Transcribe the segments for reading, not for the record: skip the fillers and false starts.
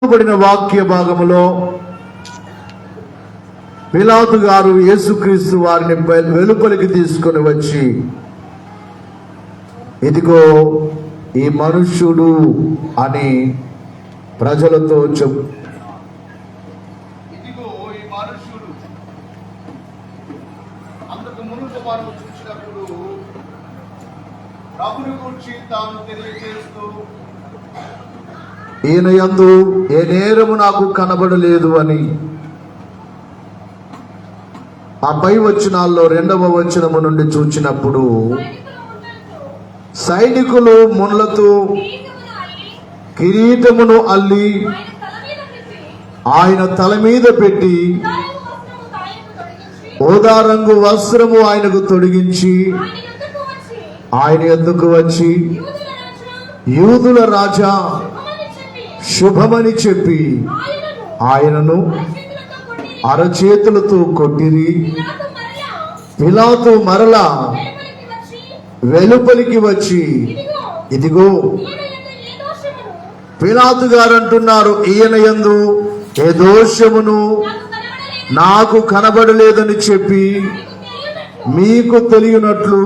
చదవబడిన వాక్య భాగములో పిలాతు గారు యేసుక్రీస్తు వారిని వెలుపలికి తీసుకొని వచ్చి, ఇదిగో ఈ మనుష్యుడు అని ప్రజలతో ఇదిగో ఈ మనుష్యుడు. అందుకు మునుపు వారు చూసినప్పుడు ప్రభుని గురించి తాను తెలియజేస్తూ, ఈయన యందు ఏ నేరము నాకు కనబడలేదు అని. ఆ పై వచనాల్లో 2వ వచనము నుండి చూచినప్పుడు, సైనికులు ముళ్ళతో కిరీటమును అల్లి ఆయన తల మీద పెట్టి ఊదా రంగు వస్త్రము ఆయనకు తొడిగించి ఆయన యొద్దకు వచ్చి, యూదుల రాజా శుభమని చెప్పి ఆయనను అరచేతులతో కొట్టిరి. పిలాతు మరలా వెలుపలికి వచ్చి, ఇదిగో పిలాతు గారు అంటున్నారు, ఈయన యందు ఏ దోషమును నాకు కనబడలేదని చెప్పి మీకు తెలియనట్లు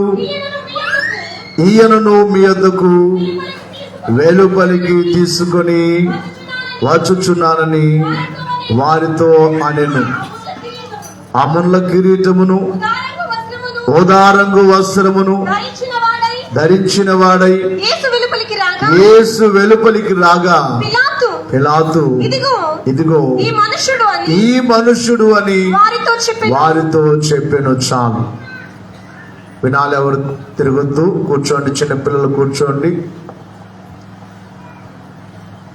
ఈయనను మీ వద్దకు వెలుపలికి తీసుకొని వచ్చుచున్నానని వారితో అనెను. ఆ ముళ్ళ కిరీటమును ఊదారంగు వస్త్రమును ధరించిన వాడై యేసు వెలుపలికి రాగా పిలాతు ఇదిగో ఈ మనుష్యుడు అని వారితో చెప్పెను. చాలు, వినాలి. ఎవరు తిరగొద్దు, కూర్చోండి, చిన్నపిల్లలు కూర్చోండి.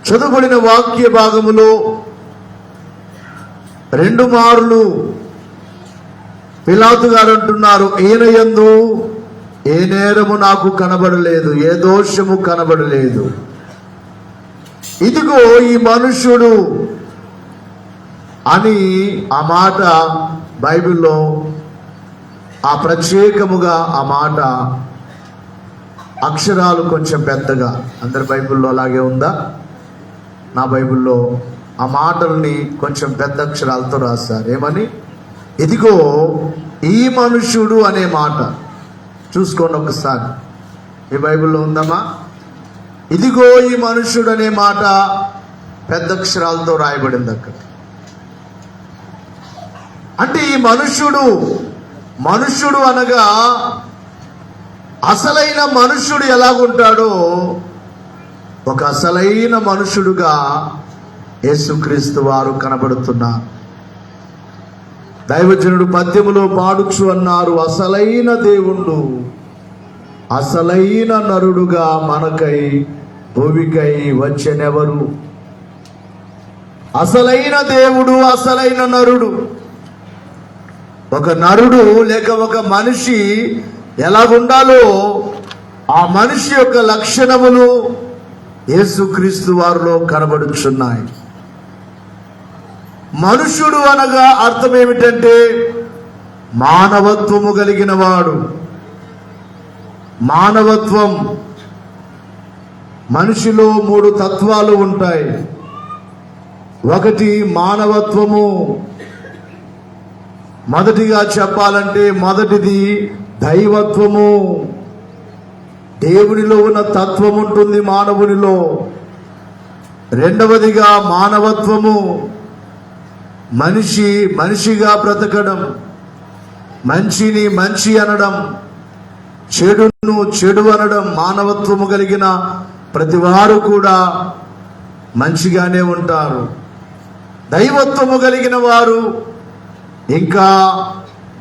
చదువుబడిన వాక్య భాగములో 2 మార్లు పిలాతు గారు అంటున్నారు, ఈయన యందు ఏ నేరము నాకు కనబడలేదు, ఏ దోషము కనబడలేదు. ఇదిగో ఈ మనుష్యుడు అని ఆ మాట బైబిల్లో ఆ ప్రత్యేకముగా ఆ మాట అక్షరాలు కొంచెం పెద్దగా, అందరి బైబిల్లో అలాగే ఉందా? నా బైబిల్లో ఆ మాటల్ని కొంచెం పెద్ద అక్షరాలతో రాశారు. ఏమని? ఇదిగో ఈ మనుష్యుడు అనే మాట. చూసుకోండి ఒకసారి, ఈ బైబిల్లో ఉందమ్మా? ఇదిగో ఈ మనుష్యుడు అనే మాట పెద్ద అక్షరాలతో రాయబడింది అక్కడ. అంటే ఈ మనుష్యుడు అనగా అసలైన మనుష్యుడు ఎలాగుంటాడో ఒక అసలైన మనుషుడుగా యేసుక్రీస్తు వారు కనబడుతున్నారు. దైవజనుడు పద్యములో పాడుచు అన్నారు, అసలైన దేవుడు అసలైన నరుడుగా మనకై భూమికై వచ్చెనెవరు? అసలైన దేవుడు, అసలైన నరుడు. ఒక నరుడు లేక ఒక మనిషి ఎలాగుండాలో ఆ మనిషి యొక్క లక్షణములు యేసుక్రీస్తు వారిలో కనబడుచున్నాయి. మనుష్యుడు అనగా అర్థం ఏమిటంటే మానవత్వము కలిగిన వాడు. మానవత్వం, మనిషిలో 3 తత్వాలు ఉంటాయి. ఒకటి మానవత్వము. మొదటిగా చెప్పాలంటే మొదటిది దైవత్వము. దేవునిలో ఉన్న తత్వం ఉంటుంది మానవునిలో. రెండవదిగా మానవత్వము, మనిషిగా బ్రతకడం, మంచిని మంచి అనడం, చెడును చెడు అనడం. మానవత్వము కలిగిన ప్రతివారు కూడా మంచిగానే ఉంటారు. దైవత్వము కలిగిన వారు ఇంకా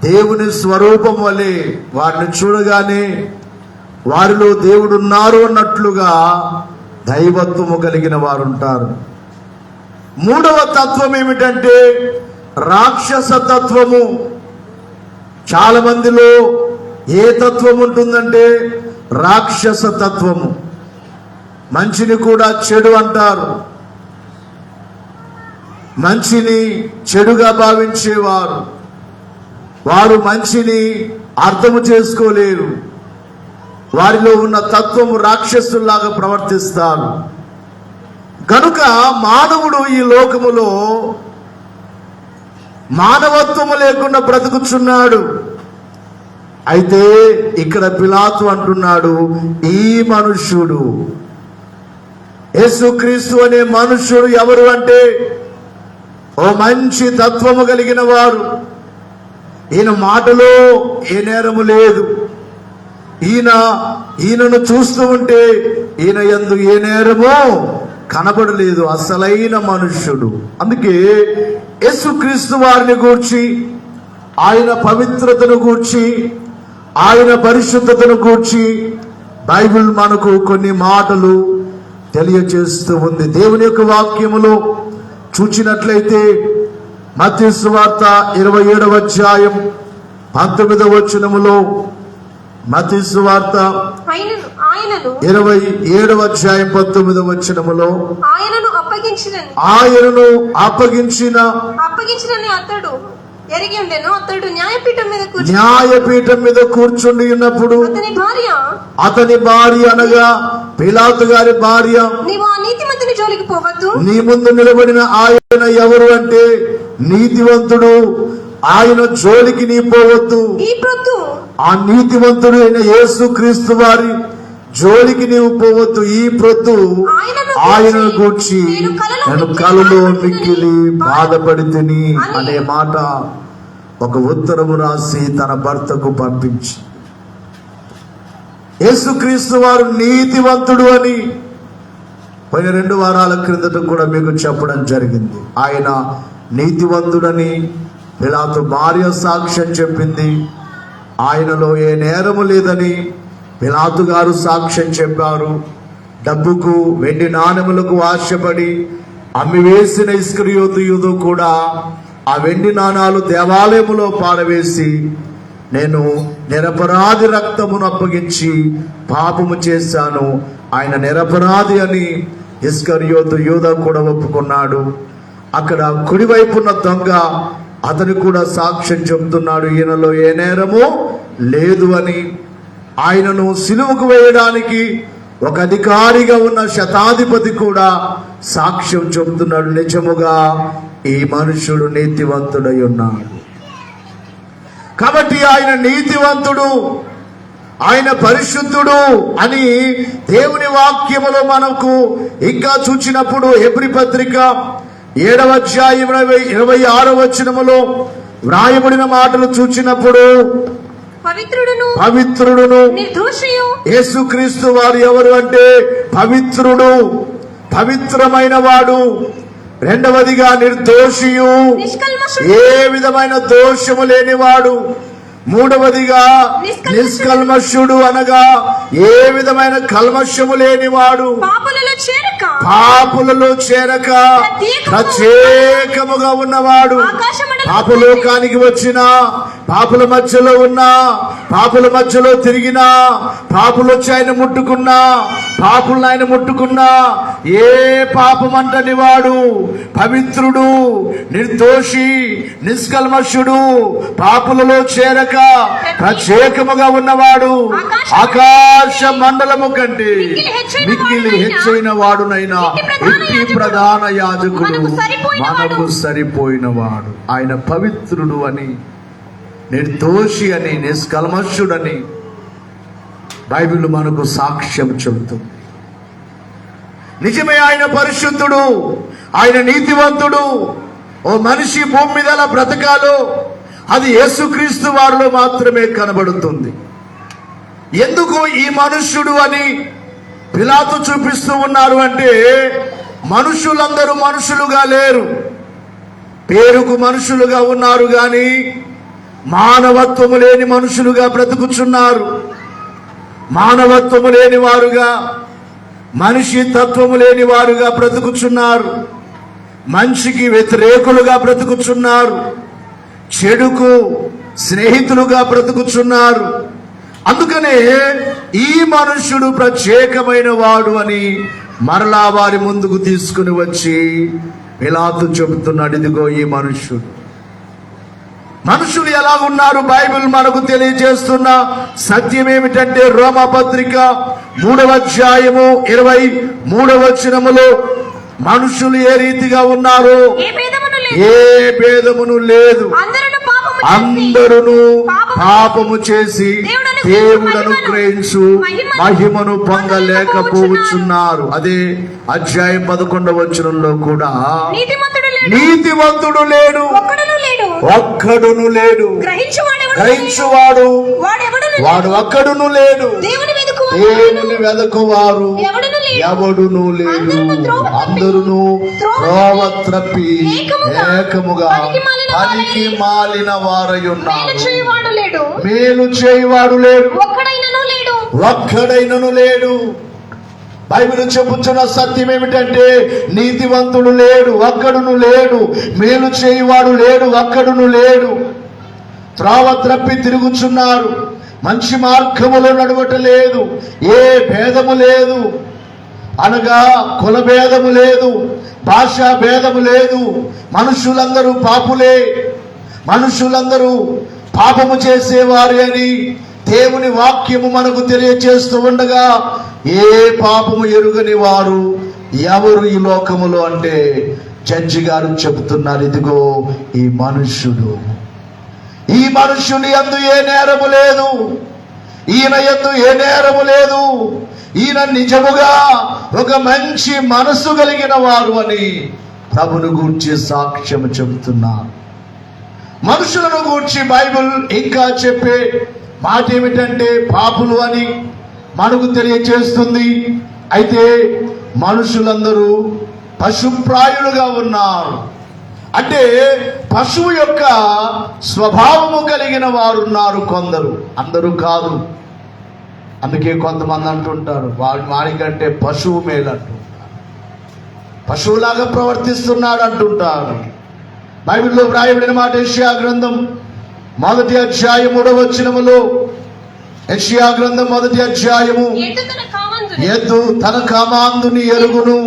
దేవుని స్వరూపం వలె వారిని చూడగానే వారిలో దేవుడు ఉన్నారు అన్నట్లుగా దైవత్వము కలిగిన వారు ఉంటారు. 3వ తత్వం ఏమిటంటే రాక్షస తత్వము. చాలా మందిలో ఏ తత్వం ఉంటుందంటే రాక్షస తత్వము. మంచిని కూడా చెడు అంటారు. మంచిని చెడుగా భావించేవారు, వారు మంచిని అర్థము చేసుకోలేరు. వారిలో ఉన్న తత్వము రాక్షసుల్లాగా ప్రవర్తిస్తారు. కనుక మానవుడు ఈ లోకములో మానవత్వము లేకుండా బ్రతుకుచున్నాడు. అయితే ఇక్కడ పిలాతు అంటున్నాడు, ఈ మనుష్యుడు యేసుక్రీస్తు అనే మనుష్యుడు ఎవరు అంటే ఓ మంచి తత్వము కలిగిన వారు. ఈయన మాటలో ఏ నేరము లేదు. ఈయనను చూస్తూ ఉంటే ఈయన యందు ఏ నేరమో కనబడలేదు. అసలైన మనుష్యుడు. అందుకే యేసుక్రీస్తు వారిని గూర్చి, ఆయన పవిత్రతను గూర్చి, ఆయన పరిశుద్ధతను గూర్చి బైబిల్ మనకు కొన్ని మాటలు తెలియజేస్తూ ఉంది. దేవుని యొక్క వాక్యములో చూచినట్లయితే మత్తయి సువార్త 27వ అధ్యాయం 19వ వచనములో, మత్తయి సువార్త 27వ అధ్యాయం 19వ వచనములో, ఆయనను అప్పగించినని అతడు ఎరిగి ఉండెను. అతడు న్యాయపీఠం మీద కూర్చుండి ఉన్నప్పుడు అతని భార్య అనగా పిలాతు గారి భార్య, నీవు ఆ నీతిమంతుని జోలికి పోవద్దు, నీ ముందు నిలబడిన ఆయన ఎవరు అంటే నీతివంతుడు, ఆయన జోలికి నీ పోవద్దు. ఈ ప్రొద్దు ఆ నీతివంతుడు అయిన యేసుక్రీస్తు వారి జోలికి నీవు పోవద్దు. ఈ ప్రొద్దు ఆయనను గూర్చి నేను కలలో మిక్కిలి బాధపడితిని అనే మాట ఒక ఉత్తరము రాసి తన భర్తకు పంపించి, యేసుక్రీస్తు వారు నీతివంతుడు అని పోయిన 2 వారాల క్రిందట కూడా మీకు చెప్పడం జరిగింది. ఆయన నీతివంతుడని పిలాతు భార్య సాక్ష్యం చెప్పింది. ఆయనలో ఏ నేరము లేదని పిలాతు గారు సాక్ష్యం చెప్పారు. డబ్బుకు వెండి నాణెములకు ఆశపడి అమ్మివేసిన ఇస్కరియోతు యూదు కూడా ఆ వెండి నాణాలు దేవాలయములో పారవేసి, నేను నిరపరాధి రక్తమును అప్పగించి పాపము చేశాను, ఆయన నిరపరాధి అని ఇస్కరియోతు యూదా కూడా ఒప్పుకున్నాడు. అక్కడ కుడివైపున్న దొంగ అతను కూడా సాక్ష్యం చెబుతున్నాడు, ఈయనలో ఏ నేరము లేదు అని. ఆయనను సిలువకు వేయడానికి ఒక అధికారిగా ఉన్న శతాధిపతి కూడా సాక్ష్యం చెబుతున్నాడు, నిజముగా ఈ మనుషుడు నీతివంతుడై ఉన్నాడు. కాబట్టి ఆయన నీతివంతుడు, ఆయన పరిశుద్ధుడు అని దేవుని వాక్యములో మనకు ఇంకా చూచినప్పుడు హెబ్రీ పత్రిక 7వ అధ్యాయం 26వ వచనములో వ్రాయబడిన మాటలు చూచినప్పుడు, పవిత్రుడును యేసుక్రీస్తు వారు ఎవరు అంటే పవిత్రుడు, పవిత్రమైన వాడు. రెండవదిగా నిర్దోషియు, ఏ విధమైన దోషము లేనివాడు. మూడవదిగా నిష్కల్మషుడు అనగా ఏ విధమైన కల్మషము లేనివాడు. పాపులలో చేరక ప్రత్యేకముగా ఉన్నవాడు. పాపలోకానికి వచ్చిన, పాపుల మధ్యలో ఉన్నా, పాపుల మధ్యలో తిరిగినా, పాపులు వచ్చి ఆయన ముట్టుకున్నా, పాపులను ఆయన ముట్టుకున్నా, ఏ పాపమంటని వాడు పవిత్రుడు, నిర్దోషి, నిష్కల్మషుడు, పాపులలో చేరక ప్రత్యేకముగా ఉన్నవాడు, ఆకాశ మండలము కంటే మిక్కిలి హెచ్చైన వాడునైనా ఎట్టి ప్రధాన యాజకుడు మనకు సరిపోయిన వాడు. ఆయన పవిత్రుడు అని, నిర్దోషి అని, నిష్కల్మషుడని బైబిల్ మనకు సాక్ష్యం చెబుతుంది. నిజమే ఆయన పరిశుద్ధుడు, ఆయన నీతివంతుడు. ఓ మనిషి భూమి మీద ఎలా బ్రతకాలో అది యేసుక్రీస్తు వారిలో మాత్రమే కనబడుతుంది. ఎందుకు ఈ మనుష్యుడు అని పిలాతు చూపిస్తూ ఉన్నారు అంటే, మనుషులందరూ మనుషులుగా లేరు, పేరుకు మనుషులుగా ఉన్నారు గాని మానవత్వము లేని మనుషులుగా బ్రతుకుచున్నారు. మానవత్వము లేని వారుగా, మనిషి తత్వము లేని వారుగా బ్రతుకుచున్నారు. మనిషికి వ్యతిరేకులుగా బ్రతుకుచున్నారు. చెడుకు స్నేహితులుగా బ్రతుకుచున్నారు. అందుకనే ఈ మనుష్యుడు ప్రత్యేకమైన వాడు అని మరలా వారి ముందుకు తీసుకుని వచ్చి పిలాతు చెబుతున్నాడు, ఇదిగో ఈ మనుష్యుడు. మనుషులు ఎలా ఉన్నారు బైబిల్ మనకు తెలియజేస్తున్న సత్యం ఏమిటంటే, రోమా పత్రిక 3వ అధ్యాయము 23వ వచనములో మనుషులు ఏ రీతిగా ఉన్నారు? ఏ భేదమును లేదు. ఏ భేదమును లేదు. అందరూ పాపము చేసి అందరును పాపము చేసి దేవుడు అనుగ్రహించు మహిమను పొందలేకపోవచ్చున్నారు. అదే అధ్యాయం 11వ వచనంలో కూడా నీతిమంతుడు లేడు, ఒక్కడును లేడు, గ్రహించువాడు వాడు ఒక్కడును లేడు, దేవుని వెదకువారు ఎవడును లేడు. అందరును త్రోవ త్రప్పి ఏకముగా పనికి మాలిన వారై ఉన్నారు. మేలు చేయువాడు లేడు, ఒక్కడైనను లేడు. బైబిల్ చెప్పుచున్న సత్యం ఏమిటంటే నీతివంతుడు లేడు, ఒక్కడును లేడు. మేలు చేయువాడు లేడు, ఒక్కడును లేడు. త్రోవ త్రప్పి తిరుగుచున్నారు, మంచి మార్గములో నడవటలేదు. ఏ భేదము లేదు, అనగా కుల భేదము లేదు, భాషా భేదము లేదు. మనుషులందరూ పాపులే, మనుషులందరూ పాపము చేసేవారు అని దేవుని వాక్యము మనకు తెలియచేస్తూ ఉండగా, ఏ పాపము ఎరుగని వారు ఎవరు ఈ లోకములో అంటే జడ్జి గారు చెబుతున్నారు, ఇదిగో ఈ మనుష్యుడు. ఈ మనుష్యుని యందు ఏ నేరము లేదు, ఈయన యందు ఏ నేరము లేదు. ఈయన నిజముగా ఒక మంచి మనసు కలిగిన వారు అని ప్రభుని గూర్చి సాక్ష్యం చెబుతున్నారు. మనుషులను గూర్చి బైబిల్ ఇంకా చెప్పే మాట ఏమిటంటే పాపులు అని మనకు తెలియచేస్తుంది. అయితే మనుషులందరూ పశుప్రాయులుగా ఉన్నారు. అంటే పశువు యొక్క స్వభావము కలిగిన వారు ఉన్నారు కొందరు, అందరూ కాదు. అందుకే కొంతమంది అంటుంటారు వాడికంటే పశువు మేలు అంటుంటారు, పశువులాగా ప్రవర్తిస్తున్నాడు అంటుంటారు. బైబిల్లో వ్రాయబడిన మాట యెషయా గ్రంథం 1వ అధ్యాయం 3వ వచనములో, యెషయా గ్రంథం 1వ అధ్యాయము, ఎద్దు తన కామాందుని ఎరుగును,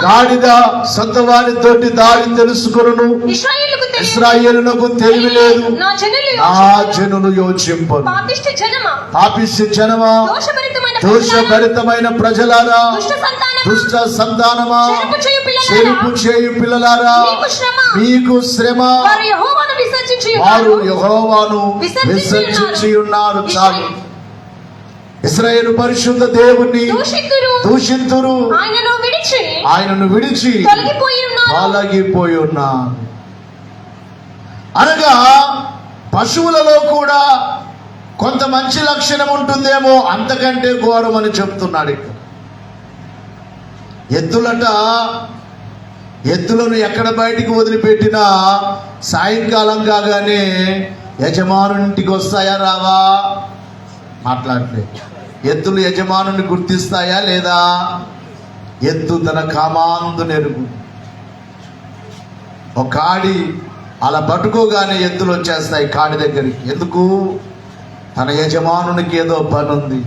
గాడిద సొంతవాని తోటి దారి తెలుసుకొనును. ఇశ్రాయేలునకు తెలివి లేదు, నా జనులు యోచింపరు. పాపిష్టి జనమా, దోషభరితమైన ప్రజలారా, దుష్ట సంతానమా, చెరుపు చేయు పిల్లలారా, మీకు శ్రమ. వారు యెహోవాను విసర్జించి ఉన్నారు. చాలు. ఇశ్రాయేలు పరిశుద్ధ దేవుణ్ణి దూషింతురు, ఆయనను విడిచి తొలగిపోయి ఉన్నారు. అనగా పశువులలో కూడా కొంత మంచి లక్షణం ఉంటుందేమో, అంతకంటే ఘోరం అని చెప్తున్నాడు ఇక్కడ. ఎద్దులను ఎక్కడ బయటికి వదిలిపెట్టినా సాయంకాలం కాగానే యజమానుంటికి వస్తాయా రావా? మాట్లాడలేదు. ఎద్దులు యజమానుని గుర్తిస్తాయా లేదా? ఎద్దు తన కామాందు నెరుగు. ఒక కాడి అలా పట్టుకోగానే ఎద్దులు వచ్చేస్తాయి కాడి దగ్గరికి. ఎందుకు? తన యజమానునికి ఏదో పని ఉంది.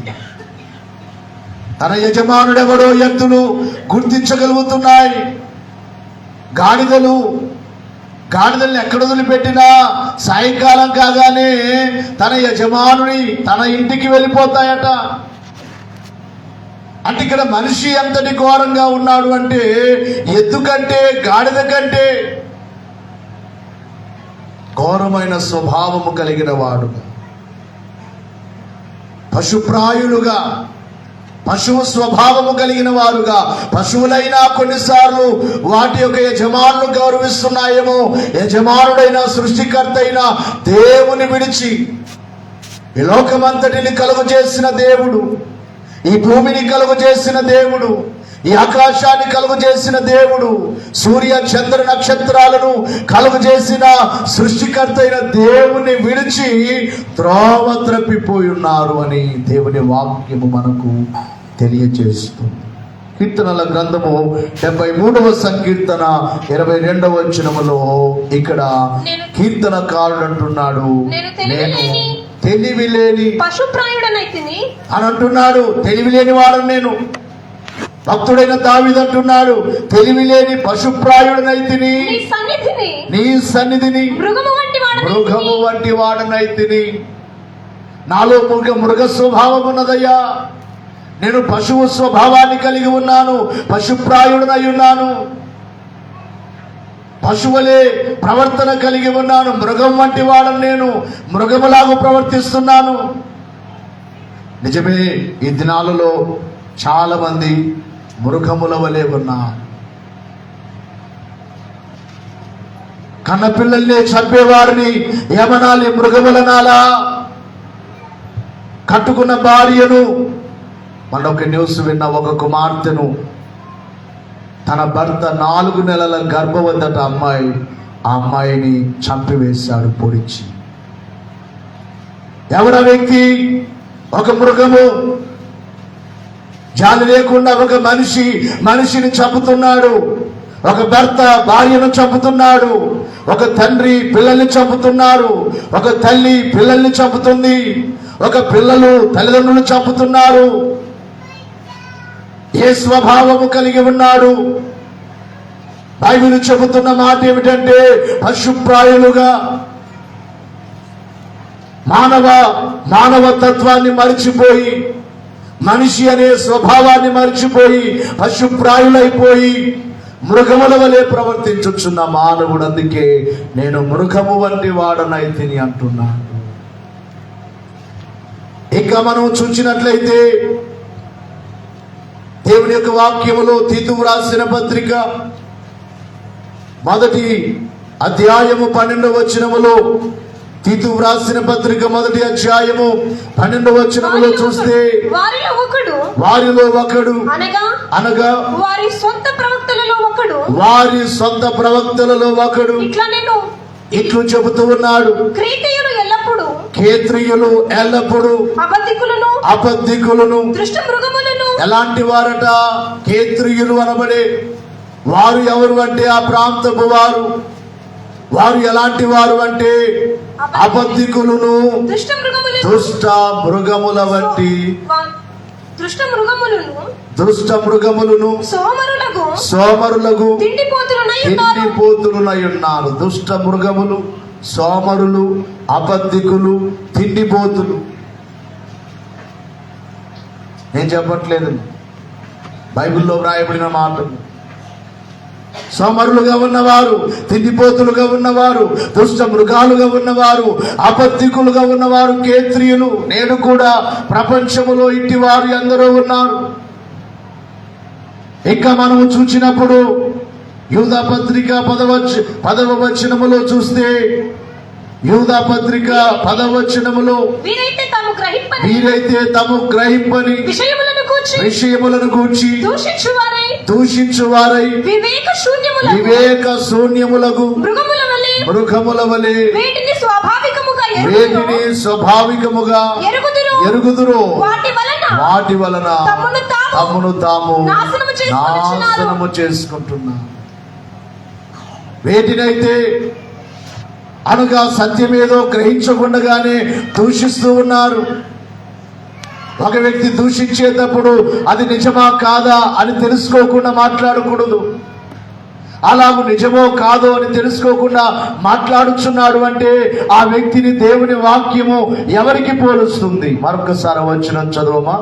తన యజమానుడెవడో ఎద్దులు గుర్తించగలుగుతున్నాయి. గాడిదల్ని ఎక్కడ వదిలిపెట్టినా సాయంకాలం కాగానే తన యజమానుని తన ఇంటికి వెళ్ళిపోతాయట. అంటే ఇక్కడ మనిషి ఎంతటి ఘోరంగా ఉన్నాడు అంటే ఎద్దు కంటే గాడిద కంటే ఘోరమైన స్వభావము కలిగిన వాడు. పశుప్రాయులుగా, పశువు స్వభావము కలిగిన వారుగా, పశువులైనా కొన్నిసార్లు వాటి యొక్క యజమానులు గౌరవిస్తున్నాయేమో, యజమానుడైన సృష్టికర్త అయిన దేవుని విడిచి, ఈ లోకమంతటిని కలుగు చేసిన దేవుడు, ఈ భూమిని కలుగు చేసిన దేవుడు, ఈ ఆకాశాన్ని కలుగు చేసిన దేవుడు, సూర్య చంద్ర నక్షత్రాలను కలుగు చేసిన సృష్టికర్త అయిన దేవుని విడిచి త్రోవ త్రప్పిపోయి ఉన్నారు అని దేవుని వాక్యము మనకు తెలియజేస్తుంది. కీర్తనల గ్రంథము 73వ సంకీర్తన 22వ వచనములో ఇక్కడ కీర్తనకారుడు అంటున్నాడు, నేను తెలివి లేని పశుప్రాయుడనైతిని అని అంటున్నాడు. తెలివి లేని వాడను నేను. భక్తుడైన దావీదు అంటున్నాడు, తెలివి లేని పశుప్రాయుడనైతిని, నీ సన్నిధిని మృగము వంటి వాడనైతిని. నాలో మృగ స్వభావం ఉన్నదయ్యా. నేను పశువు స్వభావాన్ని కలిగి ఉన్నాను, పశుప్రాయుడనై ఉన్నాను, పశువులే ప్రవర్తన కలిగి ఉన్నాను, మృగం వంటి వాడను, నేను మృగములాగా ప్రవర్తిస్తున్నాను. నిజమే, ఈ దినాలలో చాలా మంది మృగముల వలె ఉన్నారు. కన్నపిల్లల్ని చంపేవారిని ఏమనాలి? మృగములనాలా? కట్టుకున్న భార్యను, మన ఒక న్యూస్ విన్న ఒక కుమార్తెను తన భర్త 4 నెలల గర్భవతట అమ్మాయి, ఆ అమ్మాయిని చంపివేశాడు పొడిచి. ఎవర వ్యక్తి? ఒక మృగము. జాలి లేకుండా ఒక మనిషిని చంపుతున్నాడు. ఒక భర్త భార్యను చంపుతున్నాడు. ఒక తండ్రి పిల్లల్ని చంపుతున్నారు. ఒక తల్లి పిల్లల్ని చంపుతుంది. ఒక పిల్లలు తల్లిదండ్రులు చంపుతున్నారు. ఏ స్వభావము కలిగి ఉన్నాడు? బైబిల్ చెబుతున్న మాట ఏమిటంటే, పశుప్రాయులుగా మానవ తత్వాన్ని మరిచిపోయి, మనిషి అనే స్వభావాన్ని మరిచిపోయి, పశుప్రాయులైపోయి మృగముల వలె ప్రవర్తించుచున్న మానవుడు. అందుకే నేను మృగము వంటి వాడనైతిని అంటున్నాను. ఇక మనం చూసినట్లయితే దేవుని యొక్క వాక్యములో తీతువు రాసిన పత్రిక 1వ అధ్యాయము 12వ వచనములో, తీతువు రాసిన పత్రిక 1వ అధ్యాయము 12వ వచనములో చూస్తే, వారిలో ఒకడు అనగా వారి సొంత ప్రవక్తలలో ఒకడు ఇట్లు చెబుతూ ఉన్నాడు, క్షేత్రియులు ఎల్లప్పుడూ అబద్ధికులను ఎలాంటి వారట? క్షేత్రియులు అనబడే వారు ఎవరు అంటే ఆ ప్రాంతపు వారు ఎలాంటి వారు అంటే అబద్ధికులను, దుష్ట మృగముల వంటి దుష్ట మృగములను సోమరులకు తిండిపోతులునై ఉన్నారు. దుష్ట మృగములు, సోమరులు, అబద్ధికులు, తిండిపోతులు. నేను చెప్పట్లేదు, బైబిల్లో వ్రాయబడిన మాటలు. సోమరులుగా ఉన్నవారు, తిండిపోతులుగా ఉన్నవారు, దుష్ట మృగాలుగా ఉన్నవారు, అబద్ధికులుగా ఉన్నవారు క్షేత్రియులు. నేను కూడా ప్రపంచములో ఇట్టి వారు ఎందరో ఉన్నారు. ఇక మనము చూసినప్పుడు యూదా పత్రిక 10వ వచనములో చూస్తే, యూదా పత్రిక 10వ వచనములో, వీరైతే తాము గ్రహింపని విషయములను గూర్చి దూషించువారై వివేక శూన్యములకు మృగముల వలె వేటిని స్వాభావికముగా ఎరుగుదురు, వాటి వలన తమను తాము నాశనము చేసుకుంటున్నారు. వేటినైతే అనగా సత్యమేదో గ్రహించకుండానే దూషిస్తూ ఉన్నారు. ఒక వ్యక్తి దూషించేటప్పుడు అది నిజమా కాదా అని తెలుసుకోకుండా మాట్లాడకూడదు. అలాగూ నిజమో కాదో అని తెలుసుకోకుండా మాట్లాడుచున్నాడు అంటే ఆ వ్యక్తిని దేవుని వాక్యము ఎవరికి పోలుస్తుంది? మరొకసారి వచనం చదవమా.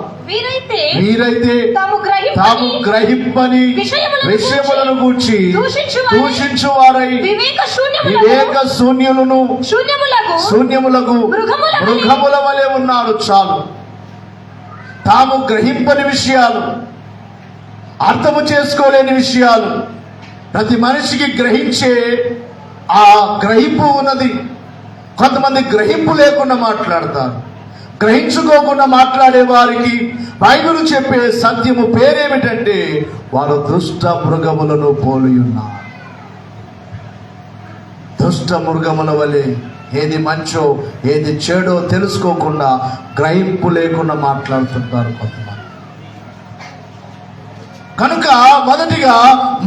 వీరైతే తాము గ్రహింపని విషయములను గూర్చి దూషించువారై వివేక శూన్యములకు మృగముల వలె ఉన్నారు. చాలు. తాము గ్రహింపని విషయాలు, అర్థము చేసుకోలేని విషయాలు, ప్రతి మనిషికి గ్రహించే ఆ గ్రహింపు ఉన్నది. కొంతమంది గ్రహింపు లేకుండా మాట్లాడతారు. గ్రహించుకోకుండా మాట్లాడే వారికి బైబిల్ చెప్పే సత్యము పేరేమిటంటే, వారు దుష్ట మృగములను పోలి ఉన్నారు. దుష్ట మృగముల వలె ఏది మంచో ఏది చెడో తెలుసుకోకుండా, గ్రహింపు లేకుండా మాట్లాడుతుంటారు కొంతమంది. కనుక మొదటిగా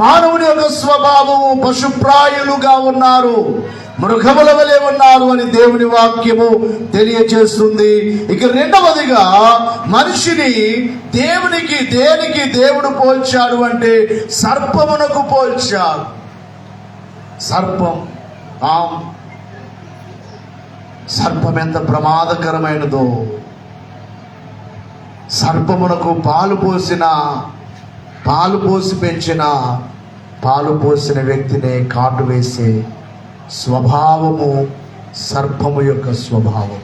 మానవుని యొక్క స్వభావము పశుప్రాయులుగా ఉన్నారు, మృగముల వలె ఉన్నారు అని దేవుని వాక్యము తెలియజేస్తుంది. ఇక రెండవదిగా మనిషిని దేనికి దేవుడు పోల్చాడు అంటే సర్పమునకు పోల్చాడు. సర్పం ఎంత ప్రమాదకరమైనదో సర్పమునకు పాలు పోసి పెంచిన పాలు పోసిన వ్యక్తినే కాటు వేసే స్వభావము సర్పము యొక్క స్వభావం.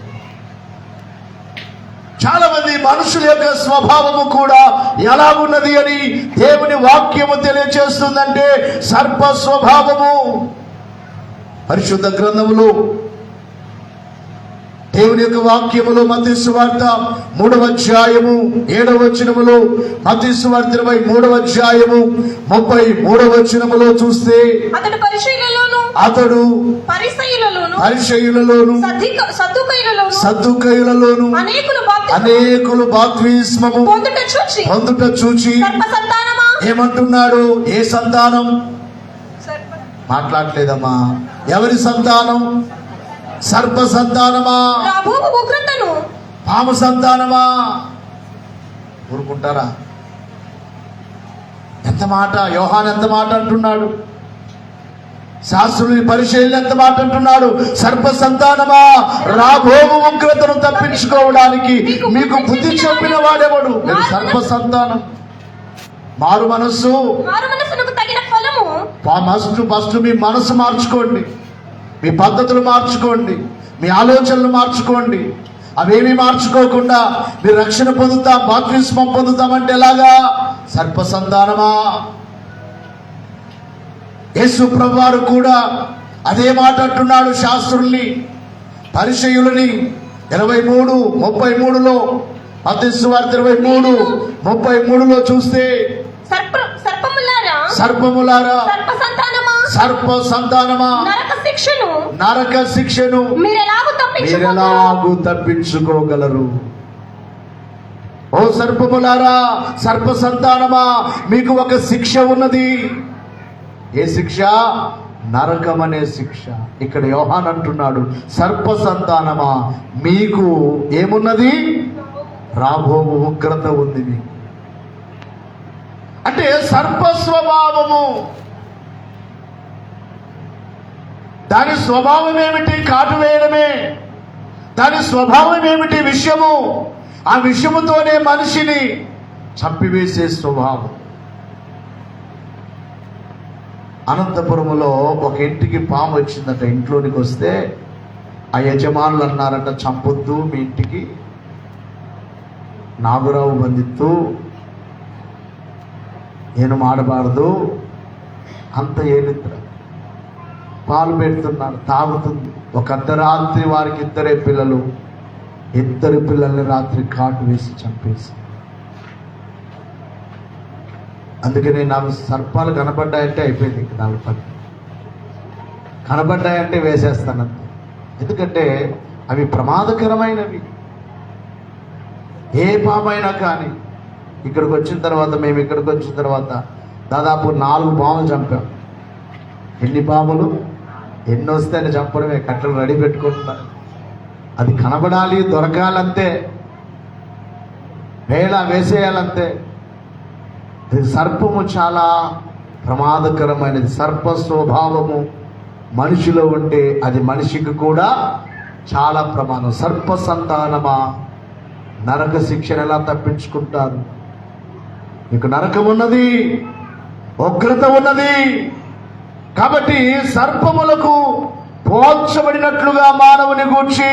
చాలా మంది మనుషుల యొక్క స్వభావము కూడా ఎలా ఉన్నది అని దేవుని వాక్యము తెలియజేస్తుందంటే సర్ప స్వభావము. పరిశుద్ధ గ్రంథములో దేవుని యొక్క వాక్యములో మత్తయి సువార్త 3వ అధ్యాయము 7వ వచనములో, మత్తయి సువార్త 23వ అధ్యాయము 33వ వచనములో చూస్తే అతడు పరిసయ్యులలోను సద్దూకయులలోను అనేకులు బాప్తిస్మము పొందుట చూచి ఏమంటున్నాడు? ఏ సంతానం? మాట్లాడలేదమ్మా. ఎవరి సంతానం? సర్ప సంతానమా? పాము సంతానమా? ఊరుకుంటారా? ఎంత మాట! యోహాన్ ఎంత మాట అంటున్నాడు? శాస్త్రుని పరిశీలన ఎంత మాట అంటున్నాడు? సర్ప సంతానమా, రాబోవు ఉగ్రతను తప్పించుకోవడానికి మీకు బుద్ధి చెప్పిన వాడెవడు? మీరు సర్ప సంతానం. మారు మనస్సు. ఫస్ట్ మీ మనసు మార్చుకోండి, మీ పద్ధతులు మార్చుకోండి, మీ ఆలోచనలు మార్చుకోండి. అవేమీ మార్చుకోకుండా మీరు రక్షణ పొందుతాం, బాప్తిస్మం పొందుతామంటే ఎలాగా? సర్ప సంతానమా? యేసు ప్రభువారు కూడా అదే మాట అంటున్నాడు శాస్త్రుల్ని, పరిసయ్యులని. 23:33లో, మత్తయి సువార్త 23:33లో చూస్తే సర్పములారా, సర్ప సంతానమా, నరక శిక్షను మీరెలాగూ తప్పించుకోగలరు? ఓ సర్పములారా, సర్ప సంతానమా, మీకు ఒక శిక్ష ఉన్నది. ఏ శిక్ష? నరకం అనే శిక్ష. ఇక్కడ యోహాన్ అంటున్నాడు, సర్ప సంతానమా, మీకు ఏమున్నది? రాబోవు ఉగ్రత ఉంది మీకు. అంటే సర్ప స్వభావము. దాని స్వభావం ఏమిటి? కాటు వేయడమే. దాని స్వభావం ఏమిటి? విషము. ఆ విషముతోనే మనిషిని చంపివేసే స్వభావం. అనంతపురములో ఒక ఇంటికి పాము వచ్చిందట. ఇంట్లోనికి వస్తే ఆ యజమానులు అన్నారట, చంపొద్దు, మీ ఇంటికి నాగురావు బందిత్తు, నేను మాడబారదు. అంత ఏలిద్ర పాలు పెడుతున్నారు, తాగుతుంది. ఒక అర్ధరాత్రి వారికి ఇద్దరు పిల్లల్ని రాత్రి కాటు వేసి చంపేసి. అందుకని నాకు సర్పాలు కనబడ్డాయంటే అయిపోయింది. ఇక నాకు పని కనబడ్డాయంటే వేసేస్తానంతే. ఎందుకంటే అవి ప్రమాదకరమైనవి. ఏ పామైనా కానీ ఇక్కడికి వచ్చిన తర్వాత దాదాపు 4 పాములు చంపాం. ఎన్ని పాములు? ఎన్ని వస్తాయని చంపడమే. కట్టలు రెడీ పెట్టుకుంటున్నారు. అది కనబడాలి, దొరకాలంతే, వేసేయాలంతే. సర్పము చాలా ప్రమాదకరమైనది. సర్ప స్వభావము మనిషిలో ఉంటే అది మనిషికి కూడా చాలా ప్రమాదం. సర్ప సంతానమా, నరక శిక్షను ఎలా తప్పించుకుంటారు? మీకు నరకం ఉన్నది, ఉగ్రత ఉన్నది. కాబట్టి సర్పములకు పోల్చబడినట్లుగా మానవుని గూర్చి,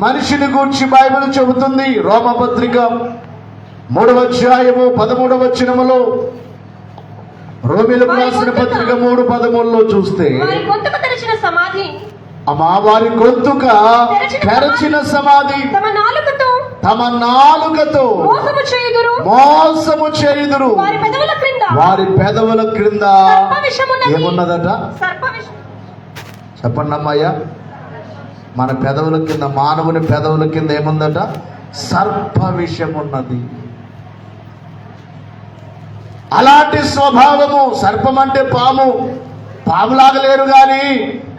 మనిషిని గూర్చి బైబిల్ చెబుతుంది. రోమపత్రిక 3వ అధ్యాయము 13వ వచనములో, రోమీయులకు రాసిన పత్రిక 3:13లో చూస్తే, వారి గొంతుక తెరచిన సమాధి తమ నాలుకతో మోసము చేయుదురు. వారి పెదవుల క్రింద ఏమున్నదట? చెప్పండి అమ్మాయ్యా. మన పెదవుల కింద, మానవుని పెదవుల కింద ఏముందట? సర్ప విషం ఉన్నది. అలాంటి స్వభావము. సర్పం అంటే పాములాగా లేరు గాని,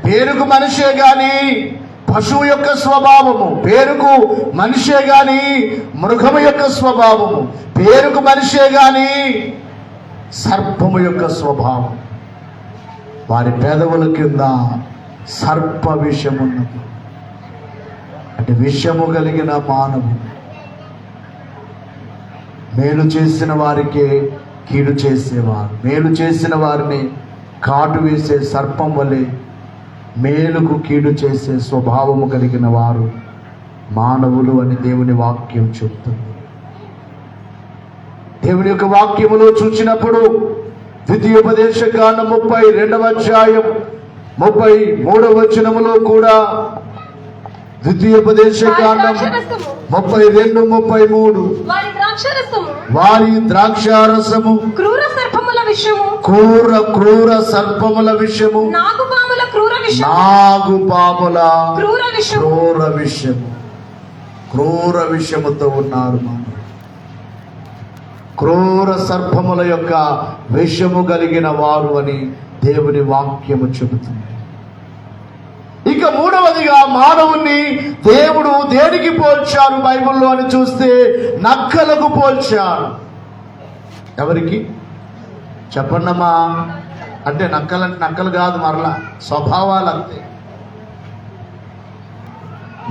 పేరుకు మనిషే గాని, పశువు యొక్క స్వభావము. పేరుకు మనిషే గాని, మృగము యొక్క స్వభావము. పేరుకు మనిషే గాని, సర్పము యొక్క స్వభావం. వారి పెదవుల కింద సర్ప విషమున్నది. అంటే విషము కలిగిన మానవుడు. మేలు చేసిన వారికే కీడు చేసేవారు. మేలు చేసిన వారిని కాటు వేసే సర్పం వలె మేలుకు కీడు చేసే స్వభావము కలిగిన వారు మానవులు అని దేవుని వాక్యం చెప్తుంది. దేవుని యొక్క వాక్యములో చూసినప్పుడు ద్వితీయోపదేశకాండం 32వ అధ్యాయం 33వ వచనములో కూడా, ద్వితీయోపదేశకాండం 32, 33, వారి ద్రాక్షారసము క్రూర సర్పముల విషయము, క్రూర సర్పముల విషయము, నాగుపాముల క్రూర విషయము, నాగుపాముల క్రూర విషయము, క్రూర విషయముతో ఉన్నారు మానవులు. క్రూర సర్పముల యొక్క విషము కలిగిన వారు అని దేవుని వాక్యము చెబుతుంది. ఇక మూడవదిగా మానవుణ్ణి దేవుడు దేనికి పోల్చారు బైబిల్లో అని చూస్తే నక్కలకు పోల్చారు. ఎవరికి చెప్పండమ్మా? అంటే నక్కలు కాదు, మరలా స్వభావాలు అంతే.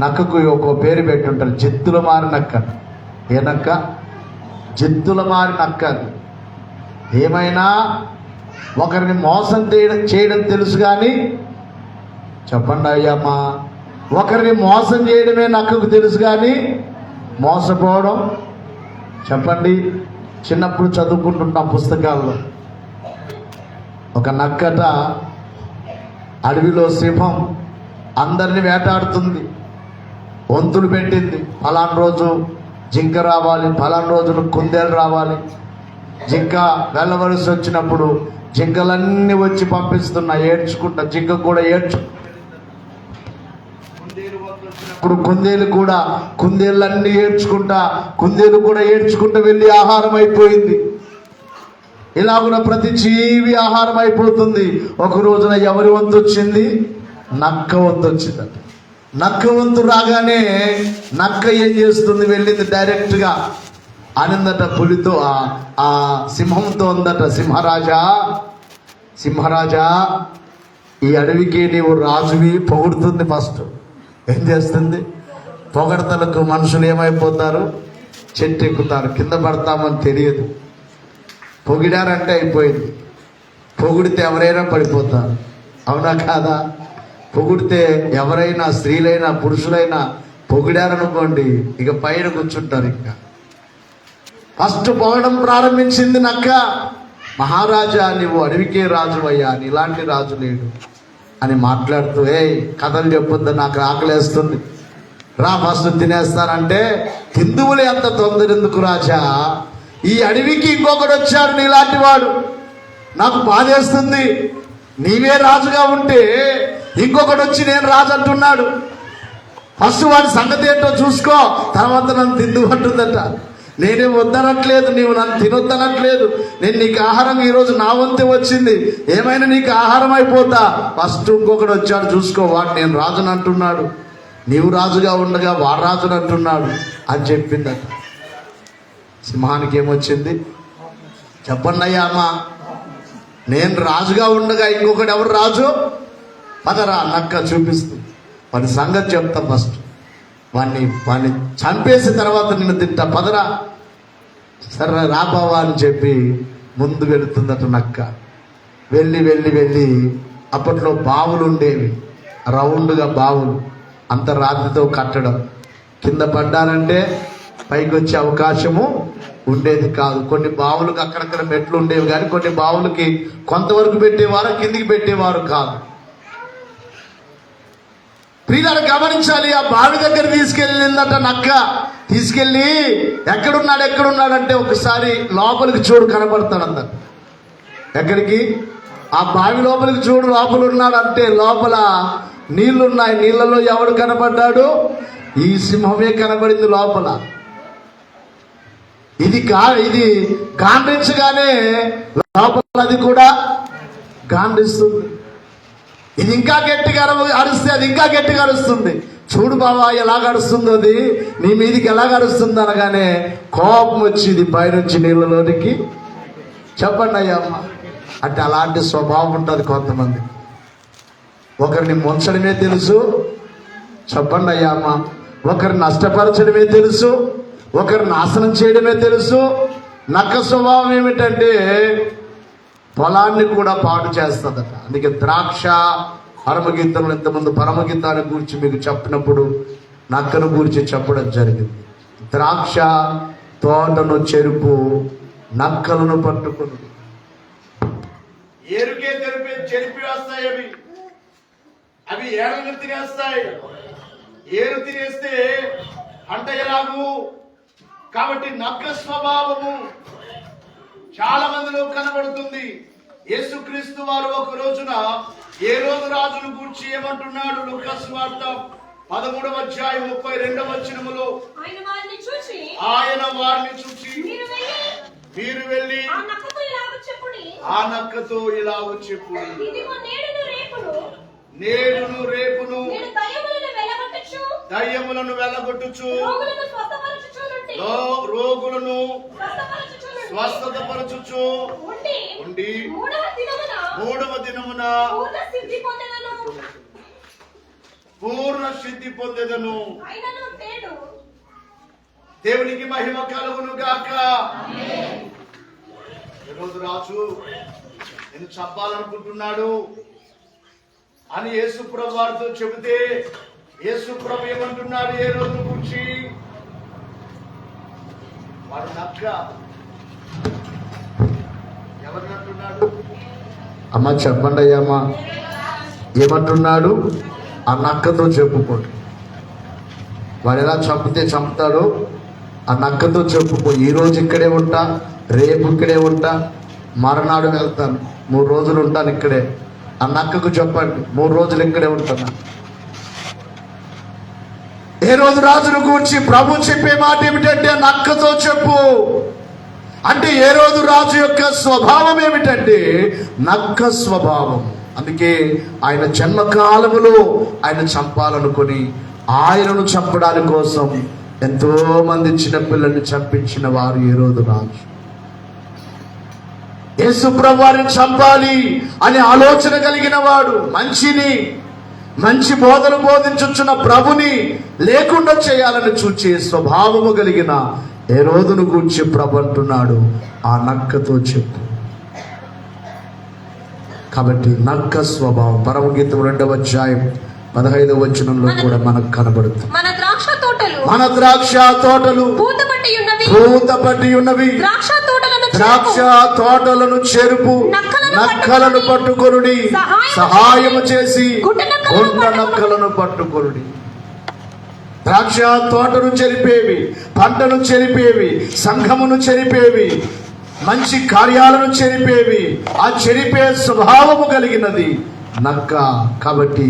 నక్కకు ఒక పేరు పెట్టుంటారు, జిత్తుల మారి నక్క. ఏ నక్క? జిత్తుల మారి నక్క. ఏమైనా ఒకరిని మోసం చేయడం తెలుసు కానీ, చెప్పండి అయ్యమ్మా, ఒకరిని మోసం చేయడమే నక్కకు తెలుసు కానీ మోసపోవడం, చెప్పండి. చిన్నప్పుడు చదువుకుంటుంటాం పుస్తకాల్లో, ఒక నక్కట అడవిలో సింహం అందరిని వేటాడుతుంది, వంతులు పెట్టింది. ఫలానా రోజు జింక రావాలి, ఫలానా రోజున కుందేలు రావాలి. జింక వెళ్ళవలసి వచ్చినప్పుడు జింకలన్నీ వచ్చి పంపిస్తున్నా ఏడ్చుకుంటా. జింక కూడా ఇప్పుడు కుందేళ్ళన్నీ కుందేలు కూడా ఏడ్చుకుంటా వెళ్ళి ఆహారం అయిపోయింది. ఇలాగున ప్రతి జీవి ఆహారం అయిపోతుంది. ఒక రోజున ఎవరి వంతు వచ్చింది? నక్క వంతు వచ్చిందట. నక్క వంతు రాగానే నక్క ఏం చేస్తుంది? వెళ్ళింది డైరెక్ట్గా అనిందట పులితో, ఆ సింహంతో ఉందట, సింహరాజా ఈ అడవికి నీవు రాజువి. పొగుడుతుంది. ఫస్ట్ ఏం చేస్తుంది? పొగడతలకు మనుషులు ఏమైపోతారు? చెట్టు ఎక్కుతారు, కింద పడతామని తెలియదు. పొగిడారంటే అయిపోయింది. పొగిడితే ఎవరైనా పడిపోతారు, అవునా కాదా? పొగిడితే ఎవరైనా, స్త్రీలైనా పురుషులైనా పొగిడారనుకోండి, ఇక పైన కూర్చుంటారు. ఇంకా ఫస్ట్ పొగడం ప్రారంభించింది నక్క. మహారాజా నీవు అడవికే రాజు అయ్యా, ఇలాంటి రాజు లేడు అని మాట్లాడుతూ, కథలు చెప్పొద్దు, నాకు ఆకలేస్తుంది, రా ఫస్ట్ తినేస్తానంటే, హిందువులు ఎంత తొందర ఎందుకు రాజా? ఈ అడవికి ఇంకొకడు వచ్చాడు నీలాంటి వాడు, నాకు బాధేస్తుంది. నీవే రాజుగా ఉంటే ఇంకొకడు వచ్చి నేను రాజు అంటున్నాడు. ఫస్ట్ వాడి సంగతి ఏంటో చూసుకో, తర్వాత నన్ను తిందుకుంటుందట. నేనేం వద్దనట్లేదు, నీవు నన్ను తినొద్దనట్లేదు. నేను నీకు ఆహారం ఈరోజు నా వంతే వచ్చింది, ఏమైనా నీకు ఆహారం అయిపోతా. ఫస్ట్ ఇంకొకడు వచ్చాడు చూసుకో, వాడు నేను రాజుని అంటున్నాడు, నీవు రాజుగా ఉండగా వాడు రాజుని అంటున్నాడు అని చెప్పిందట. సింహానికి ఏమొచ్చింది? చెప్పండి అయ్యా అమ్మా, నేను రాజుగా ఉండగా ఇంకొకటి ఎవరు రాజు? పదరా నక్క చూపిస్తుంది. వాడి సంగతి చెప్తా, ఫస్ట్ వాడిని చంపేసిన తర్వాత నిన్ను తింటా, పదరా. సరే రాబావా అని చెప్పి ముందు వెళుతుందట నక్క. వెళ్ళి అప్పట్లో బావులు ఉండేవి, రౌండ్గా బావులు, అంత రాతితో కట్టడం. కింద పడ్డారంటే పైకి వచ్చే అవకాశము ఉండేది కాదు. కొన్ని బావులకు అక్కడక్కడ మెట్లు ఉండేవి, కానీ కొన్ని బావులకి కొంతవరకు పెట్టేవారు, కిందికి పెట్టేవారు కాదు. ప్రియులను గమనించాలి. ఆ బావి దగ్గర తీసుకెళ్ళిందట నక్క. తీసుకెళ్ళి ఎక్కడున్నాడంటే ఒకసారి లోపలికి చూడు, కనబడతాడంట. ఎక్కడికి? ఆ బావి లోపలికి చూడు, లోపల ఉన్నాడంటే లోపల నీళ్లున్నాయి. నీళ్లలో ఎవడు కనబడ్డాడు? ఈ సింహమే కనబడింది లోపల. ఇది గాండ్రించగానే లోపల అది కూడా గాండ్రిస్తుంది. ఇది ఇంకా గట్టిగా అరుస్తే అది ఇంకా గట్టిగా అరుస్తుంది. చూడు బావా ఎలాగ అరుస్తుందో, అది నీ మీదికి ఎలాగ అరుస్తుంది అనగానే కోపం వచ్చింది పైనుంచి నీళ్ళలోనికి. చెప్పండి అయ్యమ్మ, అంటే అలాంటి స్వభావం ఉంటుంది కొంతమంది. ఒకరిని ముంచడమే తెలుసు, చెప్పండి అయ్యమ్మ, ఒకరిని నష్టపరచడమే తెలుసు, ఒకరు నాశనం చేయడమే తెలుసు. నక్క స్వభావం ఏమిటంటే పొలాన్ని కూడా పాడు చేస్తుందట. అందుకే ద్రాక్ష పరమగీతంలో ఇంతకుముందు పరమగీతాన్ని గురించి మీకు చెప్పినప్పుడు నక్కను గురించి చెప్పడం జరిగింది. ద్రాక్ష తోటను చెరుపు, నక్కలను పట్టుకుని ఏరుకే చెరిపి వస్తాయి. అవి ఏడలను తినేస్తాయి. ఏరు తినేస్తే పంట ఎలాగు. కాబట్టి నక్క స్వభావము చాలా మందిలో కనబడుతుంది. యేసుక్రీస్తు వారు ఒక రోజున హేరోదు రాజును గూర్చి ఏమంటున్నాడు? లూకా సువార్త 13వ అధ్యాయం 32వ వచనములో ఆయన వారిని చూచి మీరు వెళ్ళి ఆ నక్కతో ఇలాగ చెప్పుడి, ఆ నక్కతో ఇలాగ చెప్పుడి, ఇదిగో నేడును రేపును నేను దయ్యములను వెళ్ళగొట్టుచు రోగులను రోగులను స్వస్థతపరచుచు ఉండి మూడవ దినమున పూర్ణ సిద్ధి పొందెదను. దేవునికి మహిమ కలుగును గాక. ఈరోజు రాజు నేను చంపాలనుకుంటున్నాడు అని యేసుప్రభు వారితో చెబితే యేసుప్రభు ఏమంటున్నాడు? ఏ రోజు గురించి వాడు నక్క. ఎవరినంటున్నాడు? అమ్మ చెప్పండి అయ్యమ్మా, ఏమంటున్నాడు? ఆ నక్కతో చెప్పుకోండి. వాడు ఎలా చంపితే చంపుతాడో ఆ నక్కతో చెప్పుకో. ఈరోజు ఇక్కడే ఉంటా, రేపు ఇక్కడే ఉంటా, మరునాడు వెళ్తాను, 3 రోజులు ఉంటాను ఇక్కడే. ఆ నక్కకు చెప్పండి 3 రోజులు ఇక్కడే ఉంటాను. ఏ రోజు రాజును గూర్చి ప్రభు చెప్పే మాట ఏమిటంటే నక్కతో చెప్పు. అంటే ఏ రోజు రాజు యొక్క స్వభావం ఏమిటంటే నక్క స్వభావం. అందుకే ఆయన జన్మకాలములో ఆయన చంపాలనుకొని ఆయనను చంపడానికి కోసం ఎంతో మంది చిన్నపిల్లల్ని చంపించిన వారు ఏ రోజు రాజు. యేసుప్రభు వారిని చంపాలి అనే ఆలోచన కలిగిన వాడు, మంచి బోధన బోధించుచున్న ప్రభుని లేకుండా చేయాలని చూచే స్వభావము కలిగిన ఏ రోజును గూర్చి ప్రభు అంటున్నాడు, ఆ నక్కతో చెప్పు. కాబట్టి నక్క స్వభావం పరమగీతం 2వ అధ్యాయం 15వ వచనంలో కూడా మనకు కనబడుతుంది. మన ద్రాక్ష తోటలు పూతపట్టి ఉన్నవి, ద్రాక్ష తోటలను చెరుపు, నక్కలను పట్టుకొనుడి, సహాయము చేసి గుంట నక్కలను పట్టుకొనుడి. ద్రాక్ష తోటను చెరిపేవి, పంటను చెరిపేవి, సంఘమును చెరిపేవి, మంచి కార్యాలను చెరిపేవి, ఆ చెరిపే స్వభావము కలిగినది నక్క. కాబట్టి